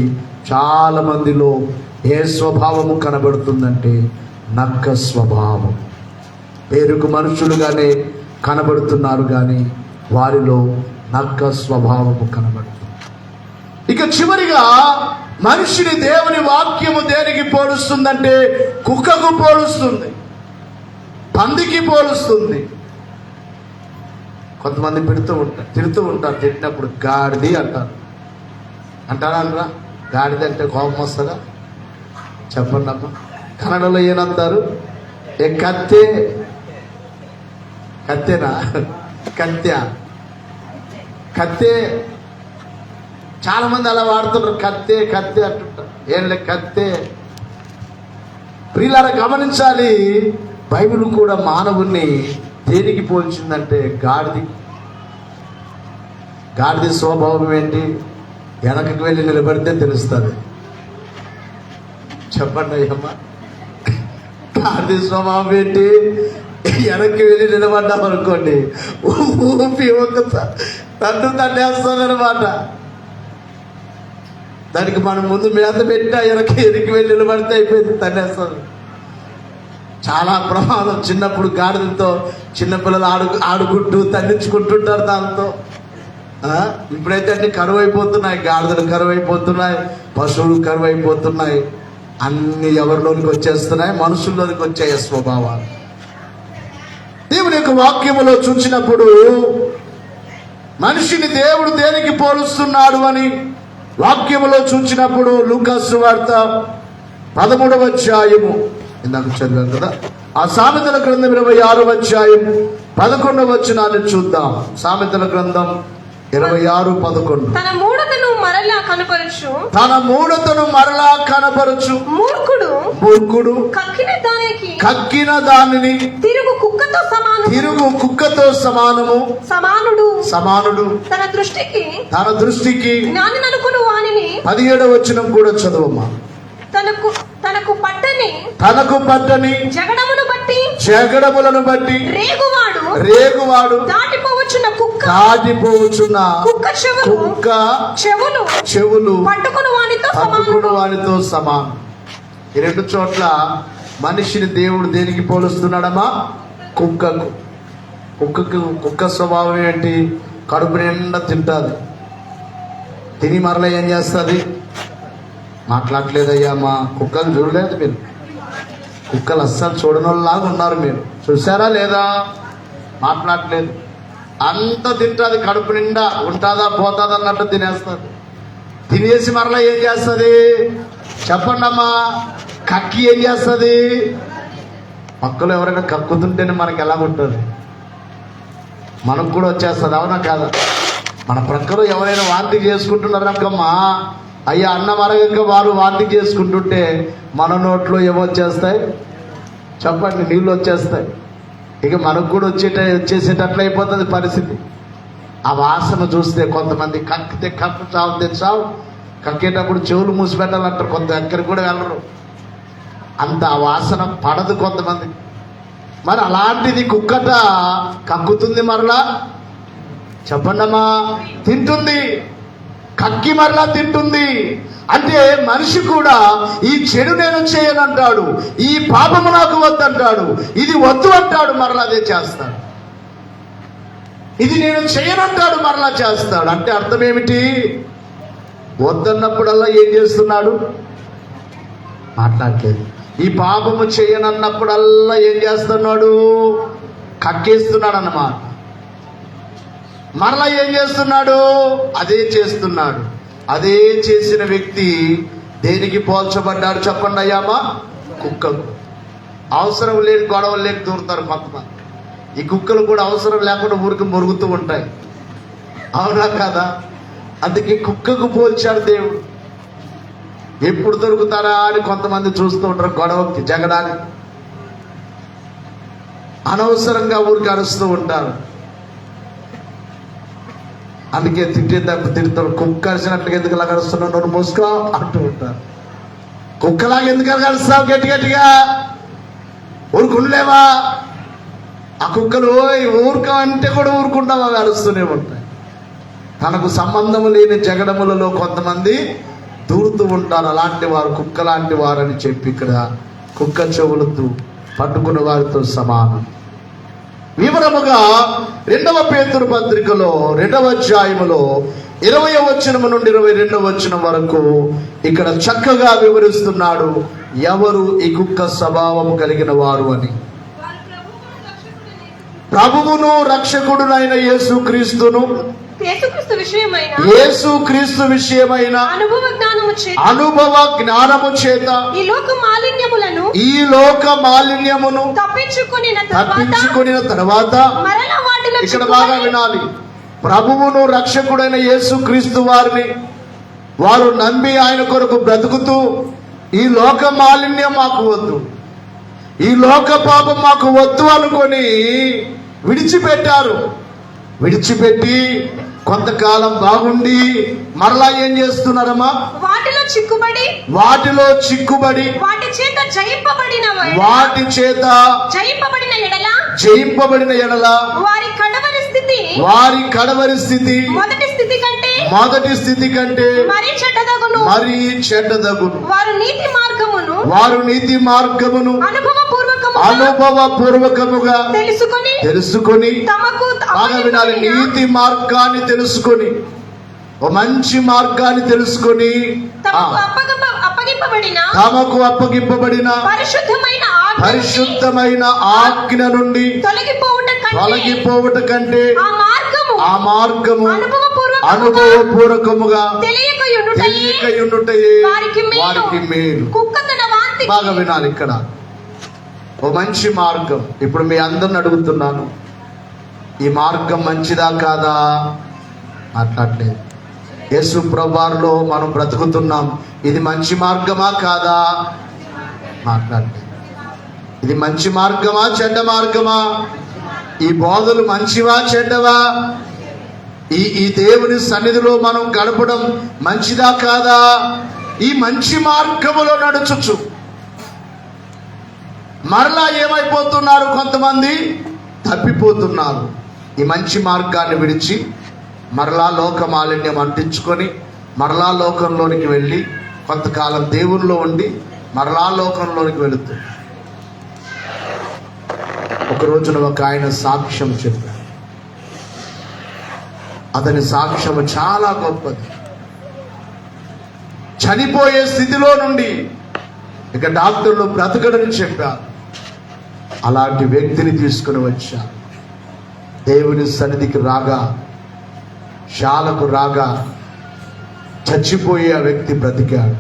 చాలా మందిలో ఏ స్వభావము కనబడుతుందంటే నక్క స్వభావం. పేరుకు మనుషులుగానే కనబడుతున్నారు కానీ వారిలో నక్క స్వభావము కనబడుతుంది. ఇక చివరిగా మనిషిని దేవుని వాక్యము దేనికి పోలుస్తుందంటే కుక్కకు పోలుస్తుంది, పందికి పోలుస్తుంది. కొంతమంది తిడుతూ ఉంటారు, తిట్టినప్పుడు గాడిది అంటారు. అంటారా? గాడిద అంటే కోపం వస్తుందా? చెప్పండి అమ్మా. కన్నడలో ఏనంటారు? కత్తెనా? కత్తె. చాలా మంది అలా వాడుతుంటారు, కత్తె అంటుంటారు. ఏం లే కత్తె. ప్రియులారా గమనించాలి, బైబిల్ కూడా మానవుణ్ణి దేనికి పోల్చిందంటే గాడిద స్వభావం ఏంటి? వెనకకి వెళ్ళి నిలబడితే తెలుస్తుంది. చెప్పండి అయ్యమ్మ, గాడిద స్వభావం ఏంటి? వెనక్కి వెళ్ళి నిలబడ్డాం అనుకోండి, ఊపి ఒక తన్నేస్తుంది అనమాట. దానికి మనం ముందు మేత పెట్టినా వెనక్కి వెళ్ళి నిలబడితే అయిపోయింది, తన్నేస్తుంది. చాలా ప్రమాదం. చిన్నప్పుడు గాడిదతో చిన్నపిల్లలు ఆడుకుంటూ తన్నించుకుంటుంటారు దాంతో. ఇప్పుడైతే అన్ని కరువు అయిపోతున్నాయి, గాడిదలు కరువు అయిపోతున్నాయి, పశువులు కరువు అయిపోతున్నాయి, అన్ని ఎవరిలోనికి వచ్చేస్తున్నాయి, మనుషుల్లోనికి వచ్చాయి స్వభావాలు. దేవుని యొక్క వాక్యములో చూసినప్పుడు మనిషిని దేవుడు దేనికి పోలుస్తున్నాడు అని వాక్యములో చూసినప్పుడు లూకా సువార్త 13వ అధ్యాయము ఇందాక చదివాం కదా, ఆ సామెతల గ్రంథం 26వ అధ్యాయం 11వ వచనాన్ని చూద్దాం. సామెతల గ్రంథం 26:11. తన మూఢతను మరలా కనపరచు, తన మూఢతను మరలా కనపరచు మూర్ఖుడు మూర్ఖుడు కక్కిన దానికి తిరుగు కుక్కతో సమానుడు. తన దృష్టికి జ్ఞానిననుకును వానిని 17వ వచనం కూడా చదవమ్మా. తనకు పట్టని జగడములను బట్టి రేగువాడు దాటిపోవచ్చున్న కుక్క చెవులు పట్టుకుని వానితో సమానం. ఈ రెండు చోట్ల మనిషిని దేవుడు దేనికి పోలుస్తున్నాడమ్మా? కుక్క స్వభావం ఏంటి? కడుపు నిండా తింటుంది, తిని మరలా ఏం చేస్తుంది? మాట్లాడలేదయ్యా, మా కుక్కలు చూడలేదు మీరు? కుక్కలు అస్సలు చూడని వాళ్ళలాగా ఉన్నారు మీరు, చూసారా లేదా? మాట్లాడలేదు, అంత తింటుంది, కడుపు నిండా ఉంటుందా పోతుందా అన్నట్టు తినేస్తుంది. తినేసి మరలా ఏం చేస్తుంది చెప్పండి అమ్మా? కక్కి ఏం చేస్తుంది? పక్కలో ఎవరైనా కక్కుతుంటేనే మనకి ఎలా ఉంటుంది? మనకు కూడా వచ్చేస్తుంది, అవునా కాదా? మన ప్రక్కలో ఎవరైనా వాంతి చేసుకుంటున్నారనుకమ్మా, అయ్యా అన్నం అరగక వారు వాంతి చేసుకుంటుంటే మన నోట్లో ఏమొచ్చేస్తాయి చెప్పండి? నీళ్ళు వచ్చేస్తాయి. ఇక మనకు కూడా వచ్చేసేటట్లు అయిపోతుంది పరిస్థితి. ఆ వాసన చూస్తే కొంతమంది కక్కితే కక్కు చావు కక్కేటప్పుడు చెవులు మూసిపెట్టాలంటారు, కొంత ఎక్కడికి కూడా వెళ్ళరు, అంత ఆ వాసన పడదు కొంతమంది. మరి అలాంటిది కుక్కట కక్కుతుంది, మరలా చెప్పండమ్మా తింటుంది, కక్కి మరలా తింటుంది. అంటే మనిషి కూడా ఈ చెడు నేను చేయనంటాడు, ఈ పాపము నాకు వద్దంటాడు, ఇది వద్దు అంటాడు, మరలా అదే చేస్తాడు. ఇది నేను చేయనంటాడు, మరలా చేస్తాడు. అంటే అర్థం ఏమిటి? వద్దన్నప్పుడల్లా ఏం చేస్తున్నాడు? మాట్లాడలేదు. ఈ పాపము చేయనన్నప్పుడల్లా ఏం చేస్తున్నాడు? కక్కేస్తున్నాడు అన్నమాట. మరలా ఏం చేస్తున్నాడు? అదే చేస్తున్నాడు. అదే చేసిన వ్యక్తి దేనికి పోల్చబడ్డాడు చెప్పండి అయ్యామా? కుక్కకు. అవసరం లేని గొడవలు లేని దూరుతారు కొంతమంది. ఈ కుక్కలు కూడా అవసరం లేకుండా ఊరికి మురుగుతూ ఉంటాయి, అవునా కదా? అందుకే కుక్కకు పోల్చాడు దేవుడు. ఎప్పుడు దొరుకుతారా అని కొంతమంది చూస్తూ ఉంటారు, గొడవకి జగడానికి అనవసరంగా ఊరికి అరుస్తూ ఉంటారు. అందుకే తిడతారు, కుక్క అరిచినట్టుగా ఎందుకు ఇలా కలుస్తున్నావు, నన్ను మోసుకో అంటూ ఉంటారు. కుక్కలాగా ఎందుకు కలుస్తావు గట్టిగా? ఊరుకుండలేవా? ఆ కుక్కలు ఊరుక అంటే కూడా ఊరుకుంటావా? అరుస్తూనే ఉంటాయి. తనకు సంబంధం లేని జగడములలో కొంతమంది దూరుతూ ఉంటారు. అలాంటి వారు కుక్క లాంటి వారని చెప్పి ఇక్కడ కుక్క చెవులతో పట్టుకున్న వారితో సమానం. వివరముగా 2వ పేతురు పత్రికలో 2వ అధ్యాయములో 20వ వచనం నుండి 22వ వచనం వరకు ఇక్కడ చక్కగా వివరిస్తున్నాడు ఎవరు ఈ కుక్క స్వభావం కలిగిన వారు అని. ప్రభువును రక్షకుడునైన యేసుక్రీస్తు విషయమైన అనుభవ జ్ఞానము చేత ఈ లోక మాలిన్యమును తప్పించుకుని తర్వాత ఇక్కడ బాగా వినాలి. ప్రభువును రక్షకుడైన యేసుక్రీస్తు వారిని వారు నమ్మి ఆయన కొరకు బ్రతుకుతూ ఈ లోక మాలిన్యం మాకు వద్దు, ఈ లోక పాపం మాకు వద్దు అనుకొని విడిచిపెట్టారు. విడిచిపెట్టి కొంతకాలం బాగుండి మరలా ఏం చేస్తున్నారమ్మా? వాటిలో చిక్కుబడి వాటి చేత జయింపబడిన ఎడల వారి కడవరి స్థితి మొదటి స్థితి కంటే మరీ చెడ్డదగును. వారు నీతి మార్గమును అనుభవపూర్వకముగా తెలుసుకొని బాగా వినాలి. నీతి మార్గాన్ని తెలుసుకొని, ఓ మంచి మార్గాన్ని తెలుసుకొని తమకు అప్పగింపబడిన పరిశుద్ధమైన ఆజ్ఞ నుండి తొలగిపోవుట కంటే ఆ మార్గము అనుభవపూర్వకముగా తెలియకయుండుటయే వారికి మేలు. బాగా వినాలి. ఇక్కడ ఓ మంచి మార్గం. ఇప్పుడు మీ అందరిని అడుగుతున్నాను, ఈ మార్గం మంచిదా కాదా? మాట్లాడలేదు. యేసు ప్రభువులో మనం బ్రతుకుతున్నాం, ఇది మంచి మార్గమా కాదా? మాట్లాడలేదు. ఇది మంచి మార్గమా చెడ్డ మార్గమా? ఈ బోధలు మంచివా చెడ్డవా? ఈ దేవుని సన్నిధిలో మనం గడపడం మంచిదా కాదా? ఈ మంచి మార్గములో నడుచుచు మరలా ఏమైపోతున్నారు? కొంతమంది తప్పిపోతున్నారు. ఈ మంచి మార్గాన్ని విడిచి మరలా లోక మాలిన్యం అంటించుకొని మరలా లోకంలోనికి వెళ్ళి కొంతకాలం దేవునిలో ఉండి మరలా లోకంలోనికి వెళుతుంది. ఒక రోజున ఒక ఆయన సాక్ష్యం చెప్పాడు. అతని సాక్ష్యం చాలా గొప్పది. చనిపోయే స్థితిలో నుండి ఇక డాక్టర్లు బ్రతకడని చెప్పారు. అలాంటి వ్యక్తిని తీసుకుని వచ్చా. దేవుని సన్నిధికి రాగా, శాలకు రాగా చచ్చిపోయే ఆ వ్యక్తి బ్రతికాడు.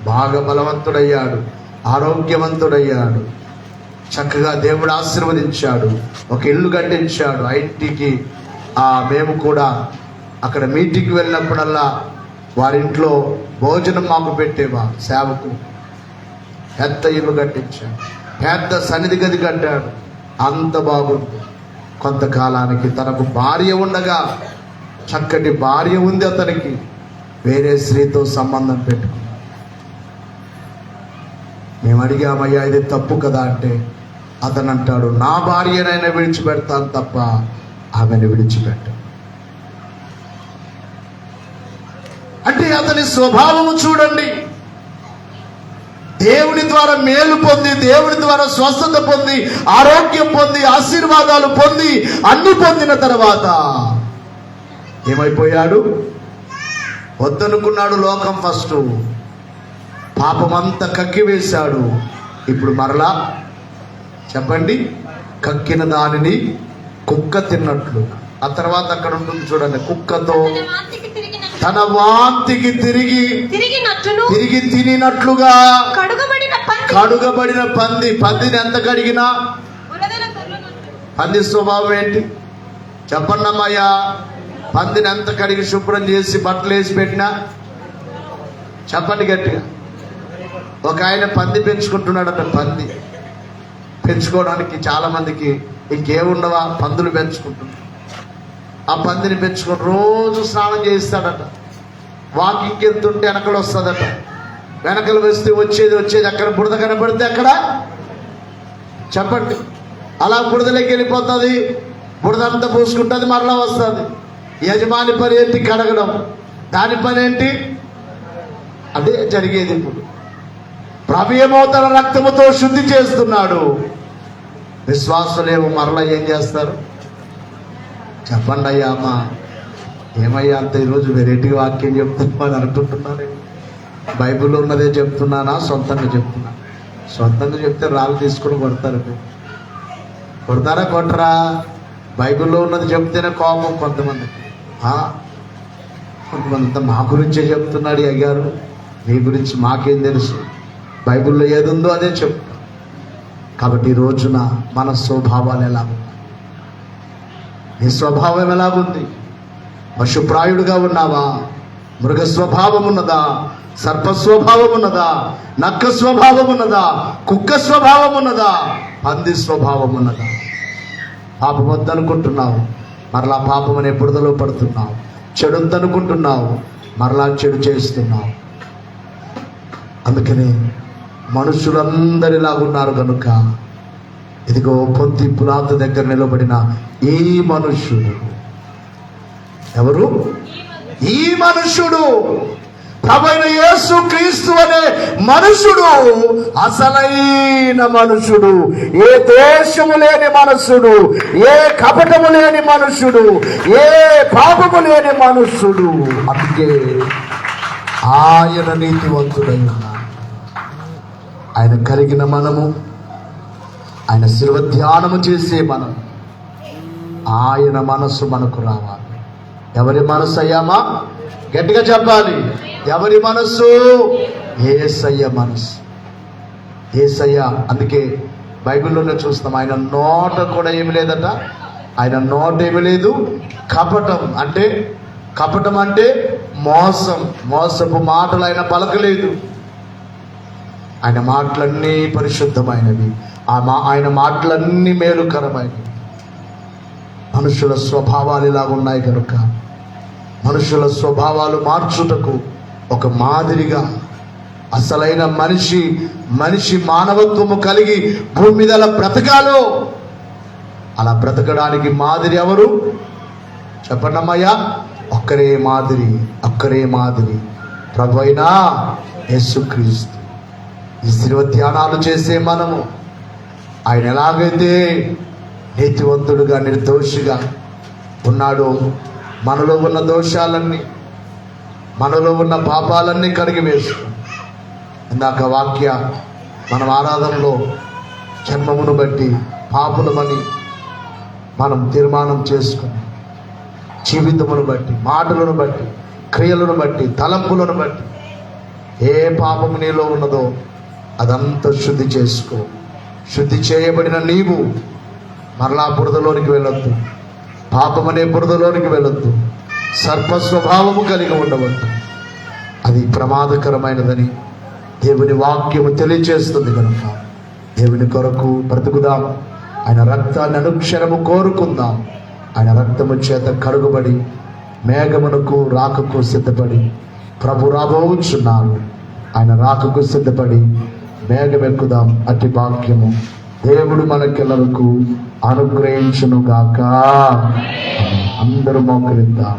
బాగా బలవంతుడయ్యాడు, ఆరోగ్యవంతుడయ్యాడు. చక్కగా దేవుడు ఆశీర్వదించాడు. ఒక ఇల్లు కట్టించాడు. ఆ ఇంటికి మేము కూడా అక్కడ మీటింగ్కి వెళ్ళినప్పుడల్లా వారింట్లో భోజనం మాకు పెట్టేవా సేవకు. పెద్ద ఇల్లు కట్టించాడు, పెద్ద సన్నిధి గది కట్టాడు. అంత బాగుంది. కొంతకాలానికి తనకు భార్య ఉండగా, చక్కటి భార్య ఉంది అతనికి, వేరే స్త్రీతో సంబంధం పెట్టుకున్నాడు. మేము అడిగామయ్యా ఇది తప్పు కదా అంటే అతను అంటాడు, నా భార్యనైనా విడిచిపెడతాను తప్ప ఆమెను విడిచిపెట్ట. అంటే అతని స్వభావము చూడండి. దేవుని ద్వారా మేలు పొంది, దేవుని ద్వారా స్వస్థత పొంది, ఆరోగ్యం పొంది, ఆశీర్వాదాలు పొంది, అన్ని పొందిన తర్వాత ఏమైపోయాడు? వద్దనుకున్నాడు లోకం ఫస్ట్, పాపమంతా కక్కివేశాడు. ఇప్పుడు మరలా చెప్పండి, కక్కిన దానిని కుక్క తిన్నట్లు. ఆ తర్వాత అక్కడ ఉంటుంది చూడండి, కుక్కతో తన వాంతికి తిరిగి తినినట్లుగా కడుగబడిన పంది. పందిని ఎంత కడిగినా, పంది స్వభావం ఏంటి చెప్పండి అమ్మయ్యా? పందిని ఎంత కడిగి శుభ్రం చేసి బట్టలు వేసి పెట్టినా చెప్పండి గట్టిగా. ఒక ఆయన పంది పెంచుకుంటున్నాడట. పంది పెంచుకోవడానికి చాలా మందికి ఇంకేముండవా, పందులు పెంచుకుంటున్నారు. ఆ పందిని పెంచుకొని రోజు స్నానం చేయిస్తాడట. వాకింగ్కి వెళ్తుంటే వెనకలు వస్తుందట. వెనకలు వస్తే వచ్చేది అక్కడ బురద కనబడితే అక్కడ చెప్పండి అలా బురదలోకి వెళ్ళిపోతుంది. బురద అంతా పూసుకుంటుంది, మరలా వస్తుంది. యజమాని పని ఏంటి? కడగడం. దాని పని ఏంటి? అదే జరిగేది. ఇప్పుడు ప్రభుయేమో తన రక్తముతో శుద్ధి చేస్తున్నాడు. విశ్వాసులేమో మరలా ఏం చేస్తారు చెప్పండి అయ్యా? అమ్మా ఏమయ్యా అంత ఈరోజు వెరైటీగా వాక్యం చెప్తున్నా అనుకుంటున్నాను. బైబిల్లో ఉన్నదే చెప్తున్నానా, సొంతంగా చెప్తున్నా? సొంతంగా చెప్తే రాళ్ళు తీసుకుని కొడతారు. కొడతారా కొట్టరా? బైబిల్లో ఉన్నది చెప్తేనే కోపం కొంతమందికి. కొంతమంది మా గురించే చెప్తున్నాడు అయ్యారు, మీ గురించి మాకేం తెలుసు? బైబిల్లో ఏది ఉందో అదే చెప్తా. కాబట్టి ఈ రోజున మన స్వభావాలు ఎలాగున్నాయి? నీ స్వభావం ఎలాగుంది? పశుప్రాయుడుగా ఉన్నావా? మృగ స్వభావం ఉన్నదా? సర్ప స్వభావం ఉన్నదా? నక్క స్వభావం ఉన్నదా? కుక్క స్వభావం ఉన్నదా? పంది స్వభావం ఉన్నదా? పాపం వద్దనుకుంటున్నావు, మరలా పాపం అనే బురదలో పడుతున్నావు. చెడు వద్దనుకుంటున్నావు, మరలా చెడు చేస్తున్నావు. అందుకని మనుషులందరిలాగున్నారు కనుక ఇదిగో పొంతి పులాతు దగ్గర నిలబడిన ఈ మనుష్యుడు ఎవరు? ఈ మనుష్యుడు ప్రభువైన యేసు క్రీస్తు అనే మనుషుడు అసలైన మనుషుడు, ఏ దోషము లేని మనుషుడు, ఏ కపటము లేని మనుషుడు, ఏ పాపము లేని మనుషుడు. అందుకే ఆయన నీతివంతుడై ఉన్నాడు. ఆయన కలిగిన మనము, ఆయన శిలువ ధ్యానము చేసే మనం, ఆయన మనస్సు మనకు రావాలి. ఎవరి మనస్సు అయ్యామా? గట్టిగా చెప్పాలి. ఎవరి మనస్సు? యేసయ్య మనస్సు. యేసయ్య, అందుకే బైబిల్లోనే చూస్తాం, ఆయన నోట కూడా ఏమి లేదట. ఆయన నోట ఏమి లేదు. కపటం అంటే మోసపు మాటలు ఆయన పలకలేదు. ఆయన మాటలన్నీ పరిశుద్ధమైనవి. ఆయన మాటలన్నీ మేలుకరమైనవి. మనుషుల స్వభావాలు ఇలా ఉన్నాయి కనుక మనుషుల స్వభావాలు మార్చుటకు ఒక మాదిరిగా అసలైన మనిషి మానవత్వము కలిగి భూమి మీద అలా బ్రతకాలో, అలా బ్రతకడానికి మాదిరి ఎవరు చెప్పండమ్మయ్యా? ఒక్కరే మాదిరి ప్రభువైన యేసుక్రీస్తు. ఈ శిలువ ధ్యానాలు చేసే మనము ఆయన ఎలాగైతే నీతివంతుడుగా నిర్దోషిగా ఉన్నాడో, మనలో ఉన్న దోషాలన్నీ, మనలో ఉన్న పాపాలన్నీ కడిగి వేసుకుని, ఇందాక వాక్య మనం ఆరాధనలో జన్మమును బట్టి పాపులమని మనం తీర్మానం చేసుకుని, జీవితమును బట్టి, మాటలను బట్టి, క్రియలను బట్టి, తలంపులను బట్టి ఏ పాపము నీలో ఉన్నదో అదంతా శుద్ధి చేసుకో. శుద్ధి చేయబడిన నీవు మరలా బురదలోనికి వెళ్ళొద్దు. పాపమనే బురదలోనికి వెళ్ళొద్దు. సర్పస్వభావము కలిగి ఉండవద్దు. అది ప్రమాదకరమైనదని దేవుని వాక్యము తెలియచేస్తుంది కనుక దేవుని కొరకు బ్రతుకుదాం. ఆయన రక్తాన్ని అనుక్షణము కోరుకుందాం. ఆయన రక్తము చేత కడుగుబడి మేఘమునకు రాకకు సిద్ధపడి ప్రభు రాబోచున్నాడు. ఆయన రాకకు సిద్ధపడి మేఘమెక్కుదాం. అట్టి వాక్యము దేవుడు మనకెల్లరకు అనుగ్రహించును గాక. అందరూ మోకరిద్దాం.